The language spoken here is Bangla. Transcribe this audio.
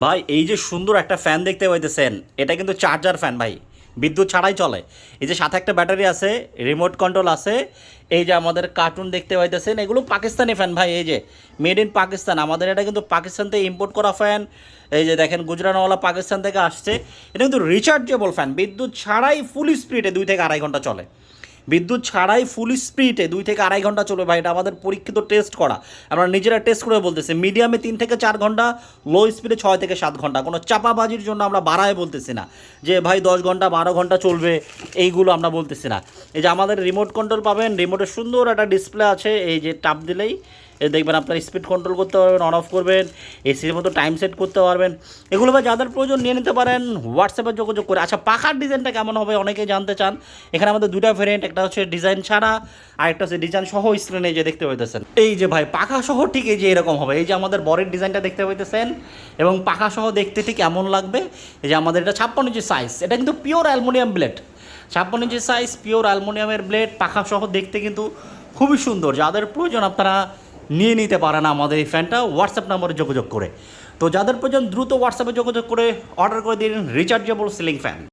ভাই এই যে সুন্দর একটা ফ্যান দেখতে পাইতেছেন, এটা কিন্তু চার্জার ফ্যান ভাই, বিদ্যুৎ ছাড়াই চলে। এই যে সাথে একটা ব্যাটারি আছে, রিমোট কন্ট্রোল আছে। এই যে আমাদের কার্টুন দেখতে পাইতেছেন, এগুলো পাকিস্তানি ফ্যান ভাই। এই যে মেড ইন পাকিস্তান, আমাদের এটা কিন্তু পাকিস্তান থেকে ইম্পোর্ট করা ফ্যান। এই যে দেখেন গুজরানওয়ালা পাকিস্তান থেকে আসছে। এটা কিন্তু রিচার্জেবল ফ্যান, বিদ্যুৎ ছাড়াই ফুল স্পিডে 2 থেকে 2.5 ঘন্টা চলে। বিদ্যুৎ ছাড়াই ফুল স্পিডে 2 থেকে 2.5 ঘন্টা চলবে ভাই, এটা আমাদের পরীক্ষিত টেস্ট করা। আমরা নিজেরা টেস্ট করে বলতেছি, মিডিয়ামে 3 থেকে 4 ঘন্টা, লো স্পিডে 6 থেকে 7 ঘন্টা। কোনো চাপাবাজির জন্য আমরা বাড়ায় বলতেছি না যে ভাই 10 ঘন্টা 12 ঘন্টা চলবে, এইগুলো আমরা বলতেছি না। এই যে আমাদের রিমোট কন্ট্রোল পাবেন, রিমোটের সুন্দর একটা ডিসপ্লে আছে, এই যে টাপ দিলেই দেখবেন আপনার স্পিড কন্ট্রোল করতে পারবেন, অন অফ করবেন, এসির মতো টাইম সেট করতে পারবেন। এগুলো ভাই যাদের প্রয়োজন নিয়ে নিতে পারেন, হোয়াটসঅ্যাপে যোগাযোগ করে। আচ্ছা, পাখার ডিজাইনটা কেমন হবে অনেকেই জানতে চান। এখানে আমাদের দুটা ভেরিয়েন্ট, একটা হচ্ছে ডিজাইন ছাড়া, আর একটা হচ্ছে ডিজাইন সহ। স্ক্রিনে যে দেখতে পাইতেছেন, এই যে ভাই পাখা সহ ঠিক এই যে এরকম হবে। এই যে আমাদের বরের ডিজাইনটা দেখতে পাইতেছেন, এবং পাখা সহ দেখতে ঠিক এমন লাগবে। এই যে আমাদের এটা 56 ইঞ্চি সাইজ, এটা কিন্তু পিওর অ্যালুমিনিয়াম ব্লেড। 56 ইঞ্চি সাইজ, পিওর অ্যালুমিনিয়ামের ব্লেড, পাখা সহ দেখতে কিন্তু খুবই সুন্দর। যাদের প্রয়োজন আপনারা নিয়ে নিতে পারেন আমাদের এই ফ্যানটা হোয়াটসঅ্যাপ নাম্বারে যোগাযোগ করে। তো যাদের প্রয়োজন দ্রুত হোয়াটসঅ্যাপে যোগাযোগ করে অর্ডার করে দিন রিচার্জেবল সিলিং ফ্যান।